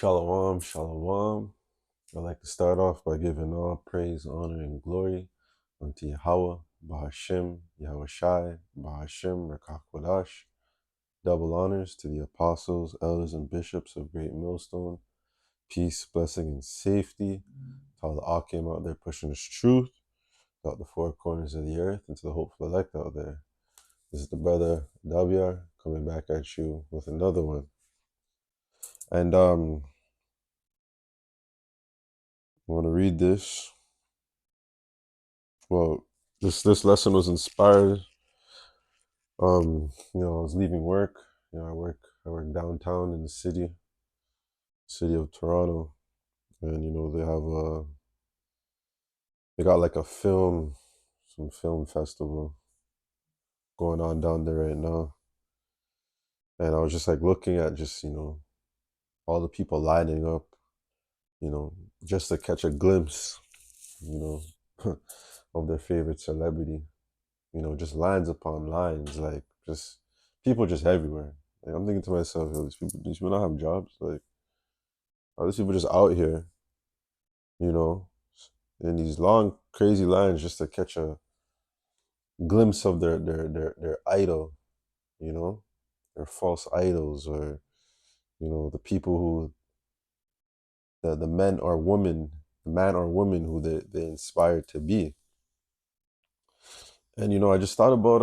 Shalom, shalom. I'd like to start off by giving all praise, honor, and glory unto Yahweh, Bahashim, Yahweh Shai, Bahashim, Rakakwadash. Double honors to the apostles, elders, and bishops of Great Millstone. Peace, blessing, and safety to all the Akim out there pushing this truth throughout the four corners of the earth and to the hopeful elect out there. This is the brother WR coming back at you with another one. And I want to read this. Well, this lesson was inspired. I was leaving work. I work downtown in the city of Toronto, and they got like some film festival going on down there right now, and I was just like looking at all the people lining up, just to catch a glimpse, you know, of their favorite celebrity. Just lines upon lines, like just people just everywhere. Like, I'm thinking to myself, yo, these people don't have jobs. Like, are these people just out here, you know, in these long, crazy lines just to catch a glimpse of their idol, you know, their false idols, or the people who the man or woman who they inspired to be. And I just thought about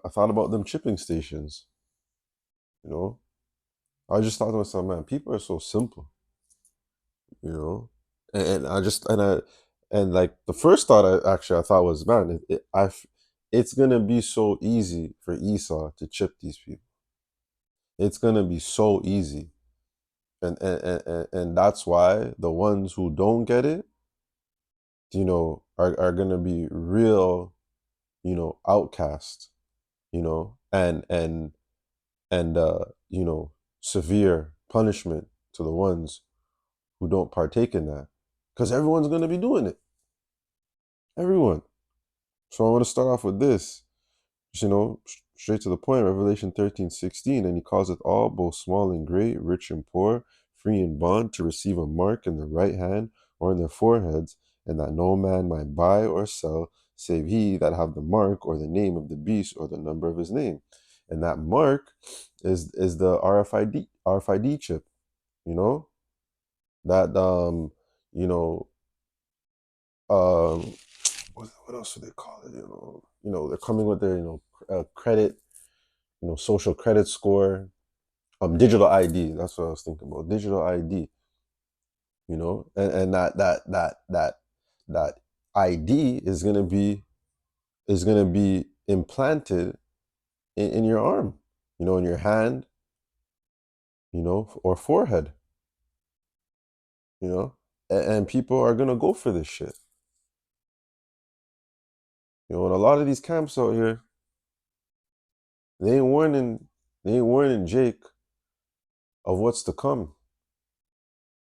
I thought about them chipping stations, you know. I just thought to myself, man, people are so simple, you know. And I just and like the first thought I thought was, man, it's gonna be so easy for Esau to chip these people. It's gonna be so easy, and that's why the ones who don't get it, are gonna be real, outcast, and severe punishment to the ones who don't partake in that, because everyone's gonna be doing it. Everyone. So I want to start off with this. Straight to the point, Revelation 13:16, and he causeth all, both small and great, rich and poor, free and bond, to receive a mark in their right hand or in their foreheads, and that no man might buy or sell, save he that have the mark or the name of the beast or the number of his name. And that mark is the RFID chip, that you know um what else do they call it? They're coming with their credit, social credit score, digital ID. That's what I was thinking about. Digital ID. And that ID is gonna be implanted in your arm, in your hand, or forehead, and people are gonna go for this shit. And a lot of these camps out here, they ain't warning, Jake of what's to come.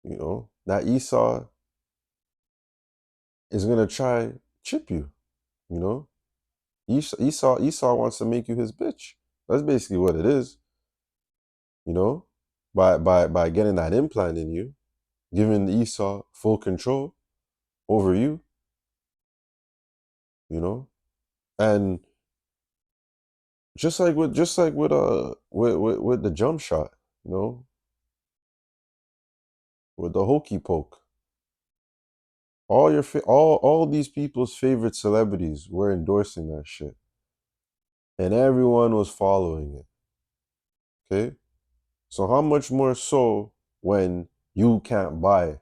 That Esau is gonna try chip you. Esau wants to make you his bitch. That's basically what it is. By getting that implant in you, giving Esau full control over you. And just like with the jump shot, with the hokey poke. All these people's favorite celebrities were endorsing that shit, and everyone was following it. Okay, so how much more so when you can't buy,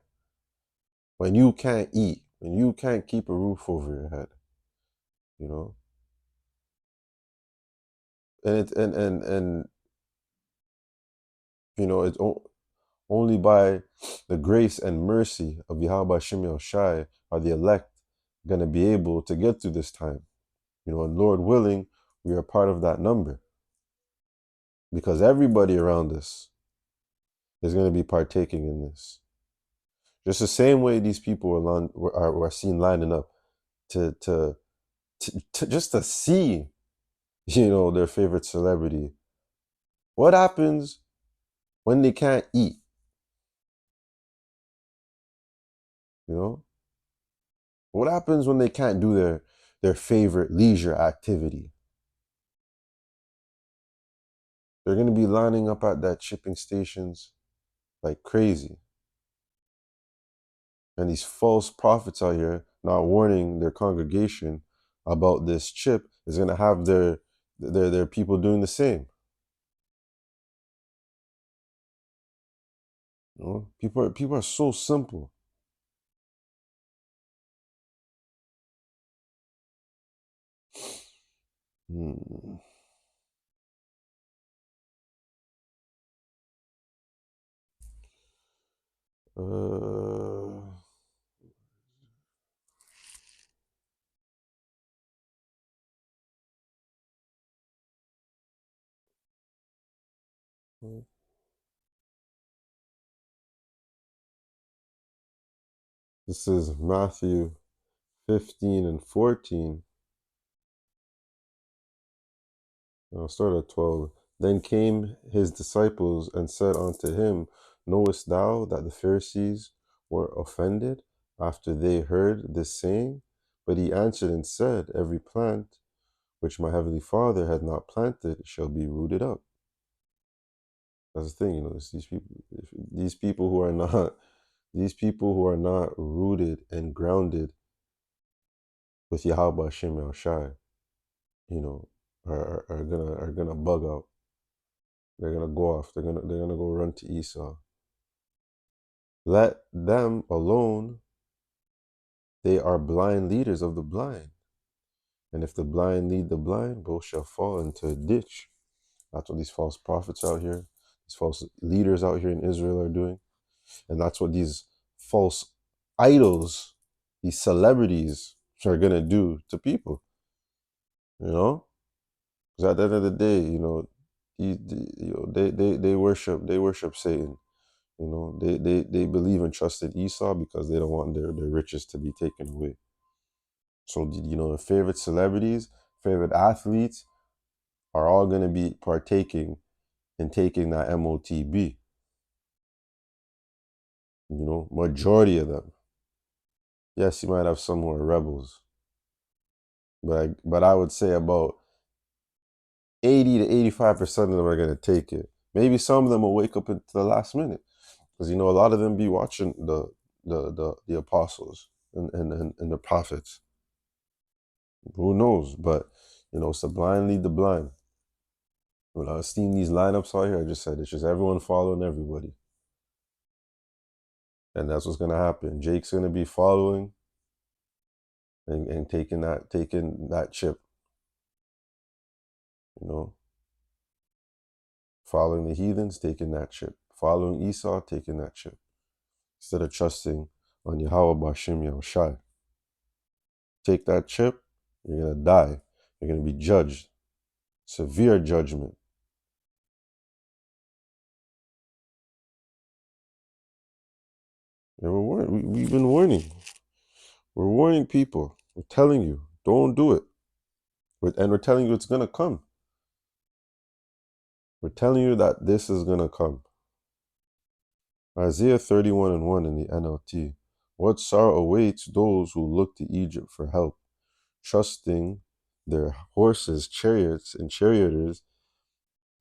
when you can't eat, when you can't keep a roof over your head, you know? And it's only by the grace and mercy of Yahweh Shem Shai are the elect gonna be able to get through this time. And Lord willing, we are part of that number, because everybody around us is going to be partaking in this. Just the same way these people were seen lining up to just to see, their favorite celebrity. What happens when they can't eat? You know, what happens when they can't do their favorite leisure activity? They're going to be lining up at that shipping stations like crazy. And these false prophets out here not warning their congregation about this chip is going to have their people doing the same. You know, people are so simple. Hmm. Uh, this is Matthew 15 and 14. I'll start at 12. Then came his disciples and said unto him, Knowest thou that the Pharisees were offended after they heard this saying? But he answered and said, Every plant which my heavenly Father had not planted shall be rooted up. That's the thing, it's these people who are not, these people who are not rooted and grounded with Yahweh Hashem Shai, are gonna bug out. They're gonna go off. They're gonna go run to Esau. Let them alone. They are blind leaders of the blind. And if the blind lead the blind, both shall fall into a ditch. That's what these false prophets out here, these false leaders out here in Israel are doing. And that's what these false idols, these celebrities are going to do to people, Because at the end of the day, they worship Satan. They believe and trust in Esau because they don't want their riches to be taken away. So, the favorite celebrities, favorite athletes are all going to be partaking in taking that MOTB. Majority of them. Yes, you might have some who are rebels, but I would say about 80 to 85% of them are going to take it. Maybe some of them will wake up into the last minute because a lot of them be watching the apostles and the prophets. Who knows? But it's the blind lead the blind. When I was seeing these lineups out here, I just said it's just everyone following everybody. And that's what's gonna happen. Jake's gonna be following and taking that chip, following the heathens, taking that chip, following Esau, taking that chip, instead of trusting on Yahweh Bashim Yahushai. Take that chip, you're gonna die. You're gonna be judged, severe judgment. And we've been warning. We're warning people. We're telling you, don't do it. And we're telling you it's gonna come. We're telling you that this is gonna come. Isaiah 31 and 1 in the NLT. What sorrow awaits those who look to Egypt for help, trusting their horses, chariots, and charioteers,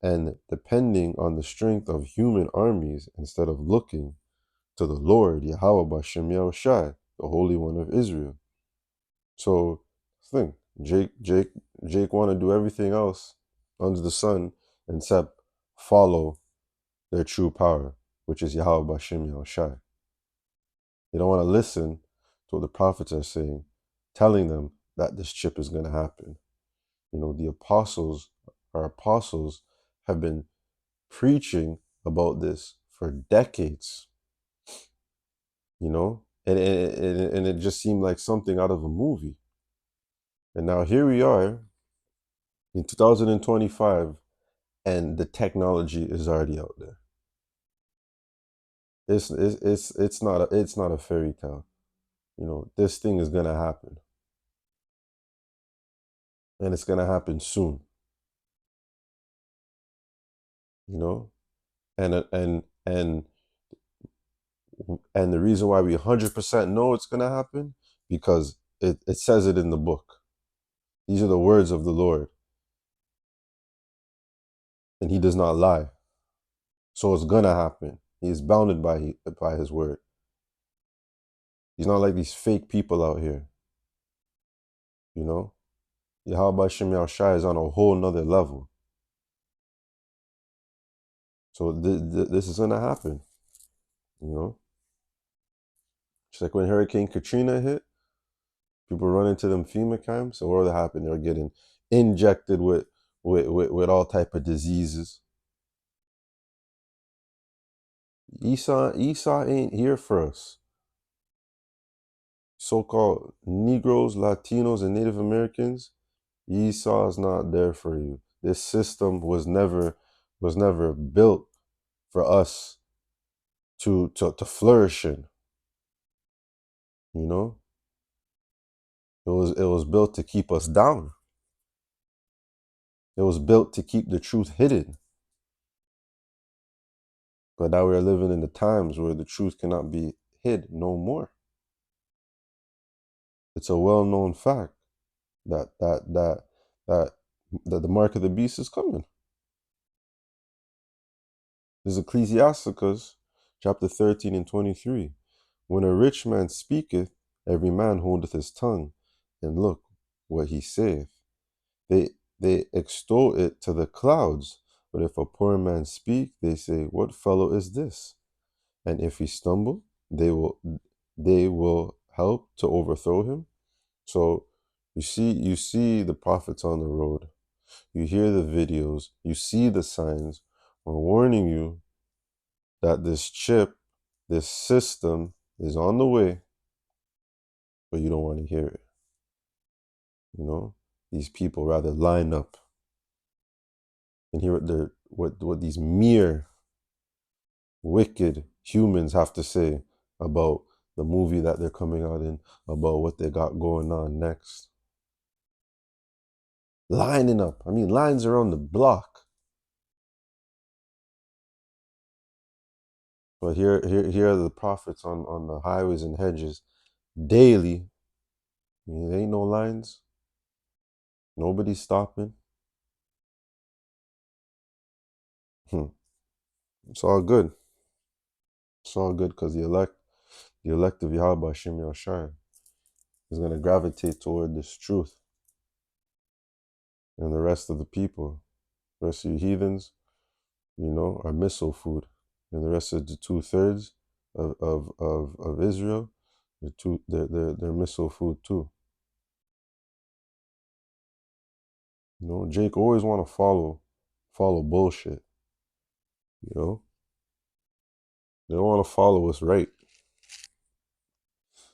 and depending on the strength of human armies instead of looking to the Lord, Yahweh Bashem Yahushai, the Holy One of Israel. So, think, Jake want to do everything else under the sun except follow their true power, which is Yahweh Bashem Yahushai. They don't want to listen to what the prophets are saying, telling them that this chip is going to happen. The our apostles, have been preaching about this for decades, and it just seemed like something out of a movie. And now here we are in 2025, and the technology is already out there. It's not a fairy tale. This thing is gonna happen, and it's gonna happen soon. And And the reason why we 100% know it's going to happen, because it says it in the book. These are the words of the Lord. And he does not lie. So it's going to happen. He is bounded by his word. He's not like these fake people out here. You know? Yahweh Shem Shai is on a whole nother level. So this is going to happen. You know? Just like when Hurricane Katrina hit, people run into them FEMA camps. So what happened? They're getting injected with all type of diseases. Esau ain't here for us. So-called Negroes, Latinos, and Native Americans, Esau is not there for you. This system was never built for us to flourish in. You know, it was built to keep us down. It was built to keep the truth hidden. But now we're living in the times where the truth cannot be hid no more. It's a well-known fact that the mark of the beast is coming. This is Ecclesiasticus chapter 13 and 23. When a rich man speaketh, every man holdeth his tongue, and look what he saith. They extol it to the clouds, but if a poor man speak, they say, what fellow is this? And if he stumble, they will help to overthrow him. So you see the prophets on the road. You hear the videos, you see the signs. We're warning you that this chip, this system is on the way, but you don't want to hear it. You know, these people rather line up and hear what these mere wicked humans have to say about the movie that they're coming out in, about what they got going on next. Lining up. I mean, lines around the block. But here are the prophets on the highways and hedges daily. I mean, there ain't no lines. Nobody's stopping. It's all good. It's all good because the elect of Yahweh Hashem Yahshai is going to gravitate toward this truth. And the rest of the people, the rest of you heathens, you know, are missile food. And the rest of the 2/3 of Israel, they're missile food too. You know, Jake always want to follow bullshit. You know, they don't want to follow what's right.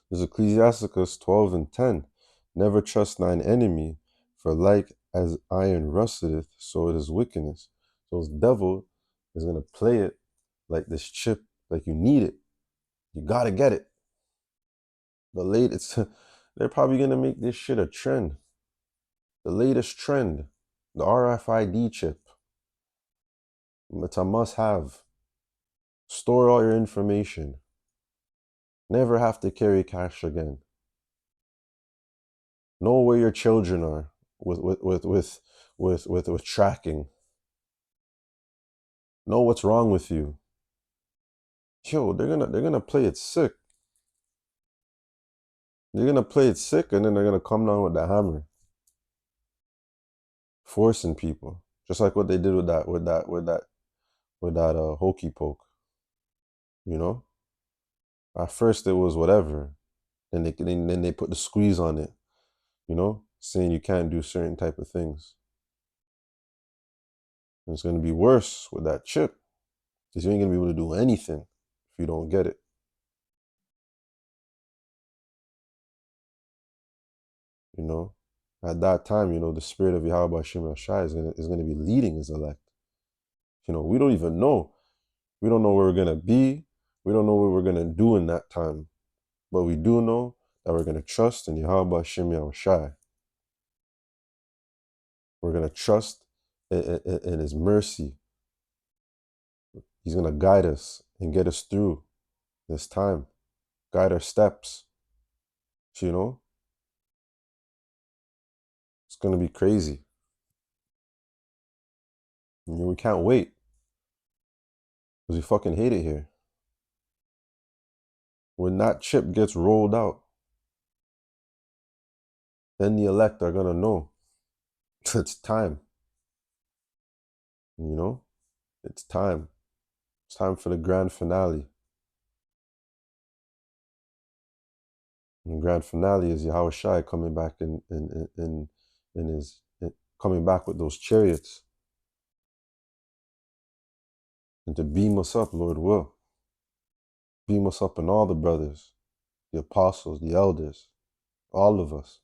There's Ecclesiasticus 12 and 10. Never trust thine enemy, for like as iron rusteth, so it is wickedness. So the devil is going to play it like this chip, like you need it. You got to get it. They're probably going to make this shit a trend. The latest trend, the RFID chip. It's a must have. Store all your information. Never have to carry cash again. Know where your children are with tracking. Know what's wrong with you. Yo, they're gonna play it sick. They're gonna play it sick, and then they're gonna come down with the hammer, forcing people, just like what they did with that hokey poke. You know, at first it was whatever, then they put the squeeze on it. You know, saying you can't do certain type of things. And it's gonna be worse with that chip, because you ain't gonna be able to do anything if you don't get it. You know, at that time, you know, the spirit of Yahweh Hashem Shai is gonna be leading his elect. You know, we don't even know. We don't know where we're gonna be. We don't know what we're gonna do in that time. But we do know that we're gonna trust in Yahweh Hashem Shai. We're gonna trust in his mercy. He's gonna guide us and get us through. It's time. Guide our steps. You know, it's gonna be crazy. You know, we can't wait because we fucking hate it here. When that chip gets rolled out, then the elect are gonna know it's time. You know, it's time. It's time for the grand finale. And the grand finale is Yahweh Shai coming back in his coming back with those chariots and to beam us up, Lord will. Beam us up and all the brothers, the apostles, the elders, all of us.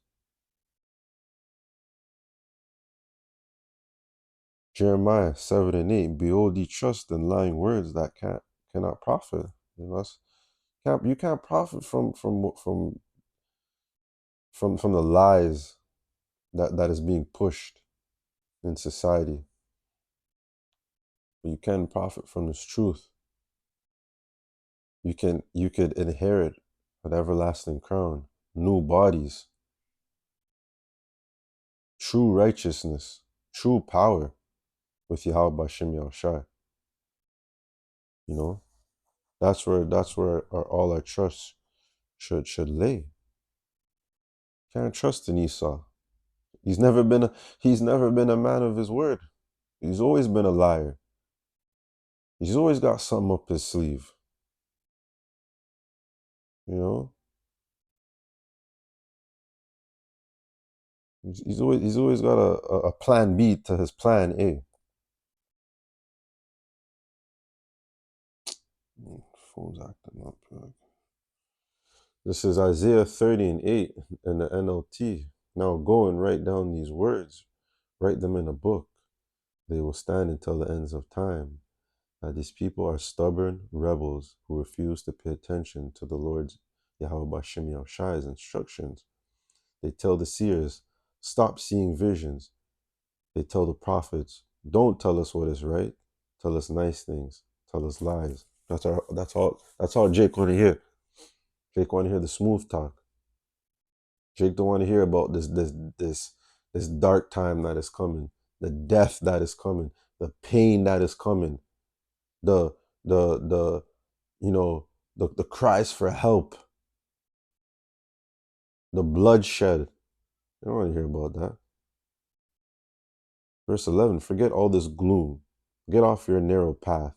Jeremiah 7 and 8, behold, ye trust in lying words that cannot profit. You know, you can't profit from the lies that is being pushed in society. But you can profit from this truth. You could inherit an everlasting crown, new bodies, true righteousness, true power with Yahweh Bashem Yahushai. You know, that's where all our trust should lay. Can't trust in Esau. He's never been a man of his word. He's always been a liar. He's always got something up his sleeve. You know, he's always got a plan B to his plan A. Phone's acting up. This is Isaiah 30 and 8 in the NLT. Now go and write down these words. Write them in a book. They will stand until the ends of time. These people are stubborn rebels who refuse to pay attention to the Lord's Yahweh Bashem Yahushai's instructions. They tell the seers, stop seeing visions. They tell the prophets, don't tell us what is right. Tell us nice things. Tell us lies. That's all Jake want to hear. Jake want to hear the smooth talk. Jake don't want to hear about this dark time that is coming, the death that is coming, the pain that is coming, the you know the cries for help, the bloodshed. You don't want to hear about that. Verse 11, forget all this gloom. Get off your narrow path.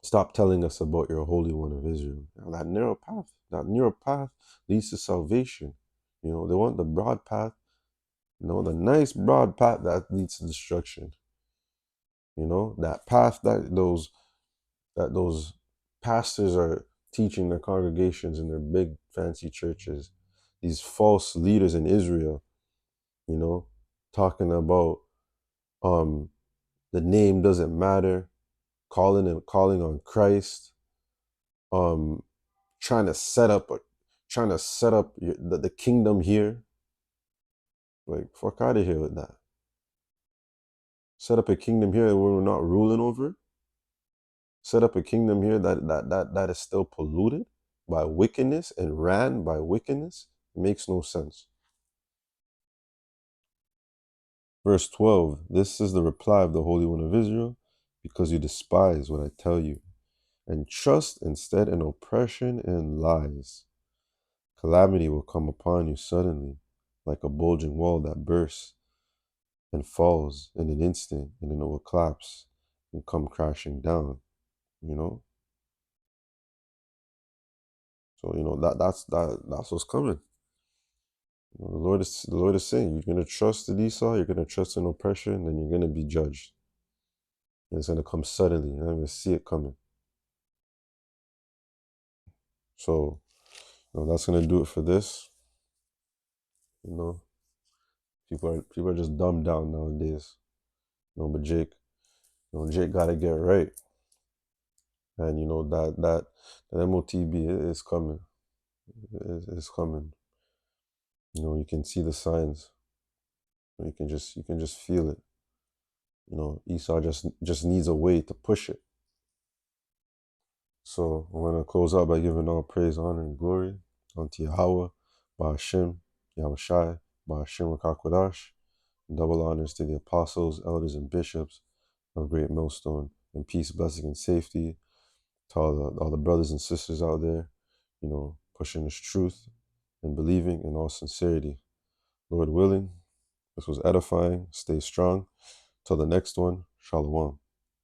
Stop telling us about your Holy One of Israel. Now, that narrow path leads to salvation. You know, they want the broad path, you know, the nice broad path that leads to destruction. You know, that path that those pastors are teaching their congregations in their big fancy churches, these false leaders in Israel, you know, talking about the name doesn't matter, calling on Christ, trying to set up the kingdom here. Like, fuck out of here with that. Set up a kingdom here that we're not ruling over. Set up a kingdom here that is still polluted by wickedness and ran by wickedness. It makes no sense. Verse 12, this is the reply of the Holy One of Israel, because you despise what I tell you, and trust instead in oppression and lies. Calamity will come upon you suddenly, like a bulging wall that bursts and falls in an instant, and then it will collapse and come crashing down, you know? So, you know, that's what's coming. You know, the Lord is saying, you're gonna trust in Esau, you're gonna trust in oppression, and you're gonna be judged. And it's gonna come suddenly. You're not gonna see it coming. So, you know, that's gonna do it for this. You know, people are just dumbed down nowadays. You know, but Jake gotta get right. And you know that MOTB is coming. It's coming. You know, you can see the signs. You can just feel it. You know, Esau just needs a way to push it. So I'm going to close out by giving all praise, honor, and glory unto Yahweh, Ba'ashem, Yahweh Shai, Ba'ashem Rakakwadash. Double honors to the apostles, elders, and bishops of Great Millstone, and peace, blessing, and safety to all the brothers and sisters out there, pushing this truth and believing in all sincerity. Lord willing, this was edifying. Stay strong. Till the next one, Shalom.